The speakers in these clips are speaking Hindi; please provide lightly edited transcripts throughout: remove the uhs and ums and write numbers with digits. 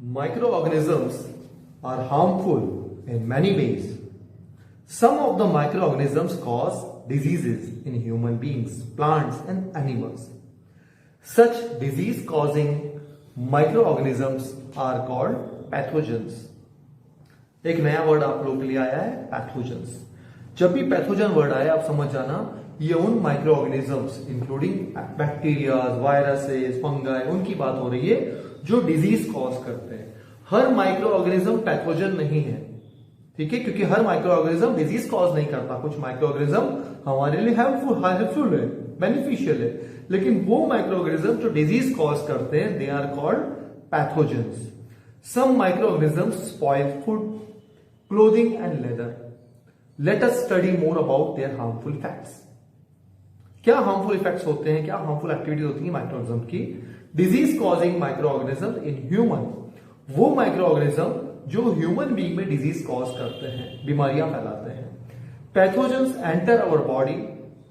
Microorganisms are harmful in many ways. Some of the microorganisms cause diseases in human beings, plants, and animals. Such disease causing microorganisms are called pathogens. एक नया वर्ड आप लोगों के लिए आया है, पैथोजेंस. जब भी पैथोजन वर्ड आया आप समझ जाना ये उन micro organisms including bacteria, viruses, fungi उनकी बात हो रही है जो डिजीज कॉज करते हैं. हर माइक्रो ऑर्गेनिज्म पैथोजन नहीं है, ठीक है, क्योंकि हर माइक्रो ऑर्गेनिज्म डिजीज कॉज नहीं करता. कुछ माइक्रो ऑर्गेनिज्म हमारे लिए हेल्पफुल है, बेनिफिशियल है, लेकिन वो माइक्रो ऑर्गेनिज्म जो डिजीज कॉज करते हैं they are called pathogens. Some micro organisms spoil food, clothing and leather. Let us study more about their harmful effects. क्या हार्मफुल इफेक्ट्स होते हैं, क्या हार्मफुल एक्टिविटी होती है माइक्रो ऑर्गेनिज्म की. Disease causing micro organism in human, वो माइक्रो ऑर्गेनिज्म जो ह्यूमन बीइंग में डिजीज कॉज करते हैं, बीमारियां फैलाते हैं. Pathogens enter our body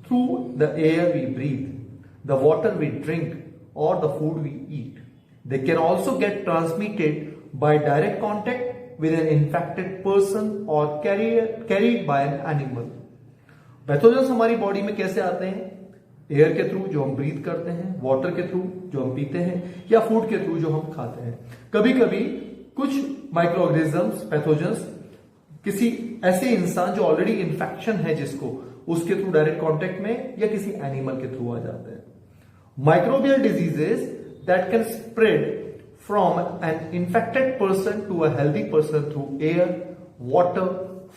through the air we breathe, the water we drink और the food we eat. They can also get transmitted by direct contact with an infected person or carried by an animal. Pathogens हमारी बॉडी में कैसे आते हैं? एयर के थ्रू जो हम ब्रीथ करते हैं, वाटर के थ्रू जो हम पीते हैं, या फूड के थ्रू जो हम खाते हैं. कभी कभी कुछ माइक्रो ऑर्गेनिजम्स पैथोजेंस किसी ऐसे इंसान जो ऑलरेडी इन्फेक्शन है जिसको, उसके थ्रू डायरेक्ट कॉन्टेक्ट में या किसी एनिमल के थ्रू आ जाते हैं. Microbial diseases that can spread from an infected person to a healthy person through air, water,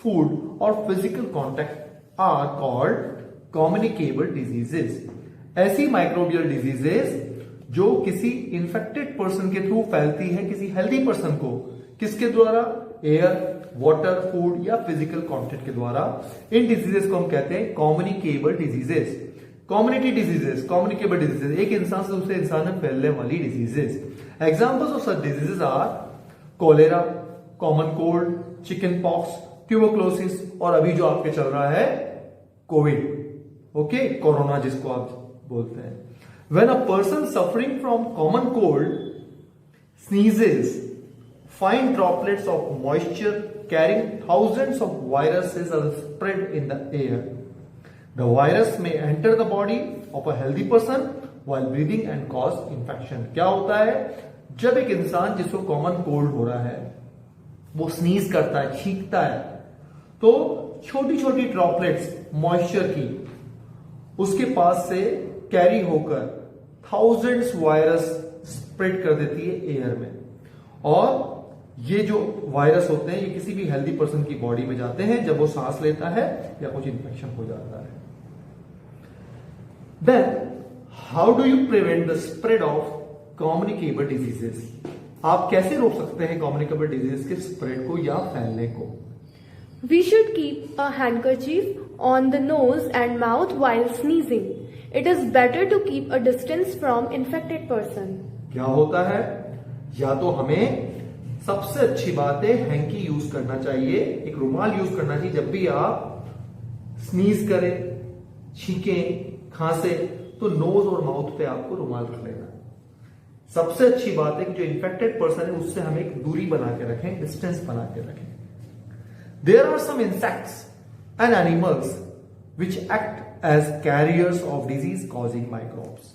food or physical contact are called communicable diseases. ऐसी microbial diseases जो किसी infected person के थ्रू फैलती है किसी healthy person को, किसके द्वारा? एयर, वाटर, फूड या फिजिकल कॉन्टेक्ट के द्वारा. इन डिजीजेस को हम कहते हैं communicable diseases. Community diseases, communicable diseases, एक इंसान से दूसरे इंसान में फैलने वाली diseases. Examples of such diseases are cholera, common cold, chicken pox, tuberculosis और अभी जो आपके चल रहा है कोविड, ओके, कोरोना जिसको आप बोलते हैं. When a person suffering from common cold sneezes, fine droplets of moisture carrying thousands of viruses are spread in the air. The virus may enter the body of a healthy person while breathing and cause infection. क्या होता है जब एक इंसान जिसको कॉमन कोल्ड हो रहा है वो स्नीज करता है, छींकता है, तो छोटी छोटी ड्रॉपलेट्स मॉइस्चर की उसके पास से कैरी होकर थाउजेंड्स वायरस स्प्रेड कर देती है एयर में. और ये जो वायरस होते हैं ये किसी भी हेल्दी पर्सन की बॉडी में जाते हैं जब वो सांस लेता है या कुछ इंफेक्शन हो जाता है. Then How do you prevent the spread of communicable diseases? आप कैसे रोक सकते हैं communicable disease के spread को या फैलने को? We should keep a handkerchief on the nose and mouth while sneezing. It is better to keep a distance from infected person. क्या होता है? या तो हमें सबसे अच्छी बात है हैंकी यूज करना चाहिए, एक रुमाल यूज करना चाहिए जब भी आप स्नीज करें, छींकें, खांसे तो नोज और माउथ पे आपको रुमाल रख लेना. सबसे अच्छी बात है कि जो इन्फेक्टेड पर्सन है उससे हम एक दूरी बना के रखें, डिस्टेंस बना के रखें. There are some insects and animals which act as carriers of disease causing microbes.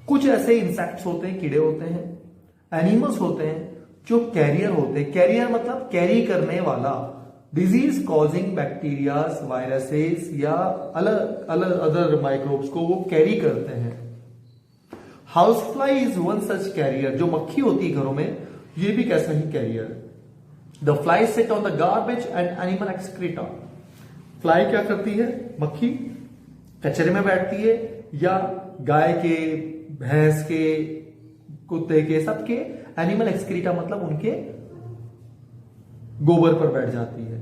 कुछ ऐसे इंसेक्ट्स होते हैं, कीड़े होते हैं, एनिमल्स होते हैं जो कैरियर होते हैं. कैरियर मतलब कैरी करने वाला, डिजीज कॉजिंग बैक्टीरियाज, वायरसेस या अलग अलग अदर माइक्रोब्स को वो कैरी करते हैं. House fly is one such carrier. जो मक्खी होती है घरों में ये भी कैसा ही carrier. The fly sit on the garbage and animal excreta. Fly क्या करती है? मक्खी कचरे में बैठती है या गाय के, भैंस के, कुत्ते के, सबके एनिमल एक्सक्रीटा मतलब उनके गोबर पर बैठ जाती है.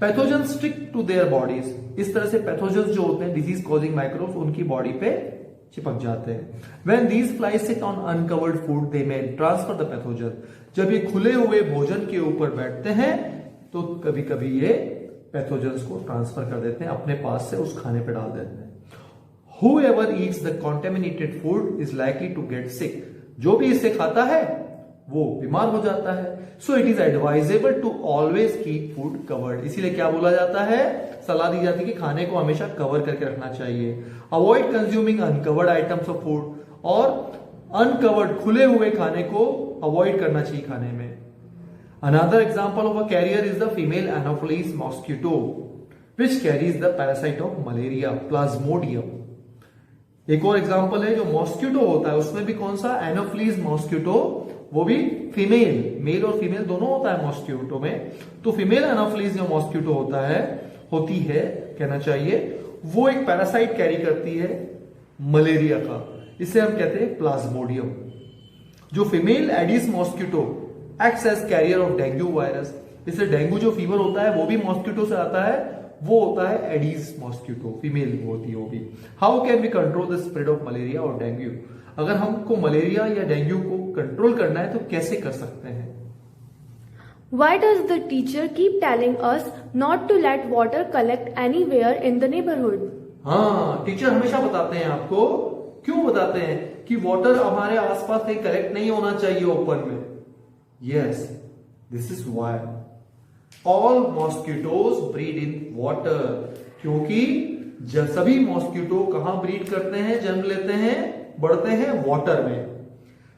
Pathogen stick to their bodies. इस तरह से पैथोजन जो होते हैं डिजीज कॉजिंग माइक्रोब्स उनकी बॉडी पे चिपक जाते हैं. When these flies sit on uncovered food they may transfer the pathogen. जब ये खुले हुए भोजन के ऊपर बैठते हैं तो कभी कभी ये पैथोजन्स को ट्रांसफर कर देते हैं, अपने पास से उस खाने पे डाल देते हैं. Whoever eats the contaminated food is likely to get sick. जो भी इसे खाता है वो बीमार हो जाता है। So it is advisable to always keep food covered. इसीलिए क्या बोला जाता है, सलाह दी जाती है कि खाने को हमेशा कवर करके रखना चाहिए। Avoid consuming uncovered items of food, और अनकवर्ड खुले हुए खाने को अवॉइड करना चाहिए खाने में। Another example of a carrier is the female Anopheles mosquito, which carries the parasite of malaria, Plasmodium. एक और एग्जाम्पल है, जो मॉस्किटो होता है उसमें भी कौन सा, एनोफ्लीज मॉस्किटो, वो भी फीमेल, मेल और फीमेल दोनों होता है मॉस्किटो में। तो फीमेल एनोफ्लीज जो मॉस्किटो होती है कहना चाहिए, वो एक पैरासाइट कैरी करती है मलेरिया का, इसे हम कहते हैं प्लाज्मोडियम। जो female aedes mosquito acts as carrier of dengue virus, इससे डेंगू जो फीवर होता है वो भी मॉस्किटो से आता है, वो होता है एडीज मॉस्किटो, फीमेल होती है वो भी। How can we control the spread of malaria और डेंगू? अगर हमको मलेरिया या डेंगू को कंट्रोल करना है तो कैसे कर सकते हैं? Why does the teacher keep telling us not to let water collect anywhere in the neighborhood? हाँ, टीचर हमेशा बताते हैं आपको, क्यों बताते हैं कि वाटर हमारे आसपास कहीं कलेक्ट नहीं होना चाहिए ओपन में। Yes, this is why. All mosquitoes breed in water. क्योंकि सभी मॉस्किटो कहां ब्रीड करते हैं, जन्म लेते हैं, बढ़ते हैं वाटर में।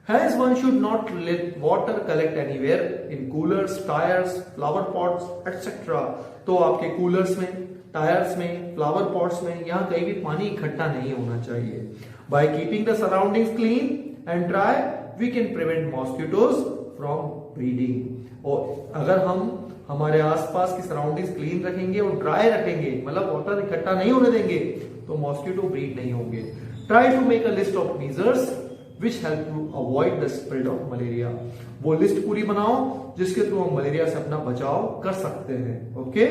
Hence one should not let water collect anywhere in coolers, tires, flower pots, etc. तो आपके कूलर्स में, टायर्स में, फ्लावर पॉट्स में, यहाँ कहीं भी पानी इकट्ठा नहीं होना चाहिए। By keeping the surroundings clean and dry, we can prevent mosquitoes from breeding. और अगर हम हमारे आसपास की सराउंडिंग्स क्लीन रखेंगे और ड्राई रखेंगे, मतलब वाटर इकट्ठा नहीं होने देंगे, तो मॉस्किटो ब्रीड नहीं होंगे। Try to make a list of measures which help to avoid the spread of malaria. वो लिस्ट पूरी बनाओ जिसके थ्रू हम मलेरिया से अपना बचाव कर सकते हैं। ओके।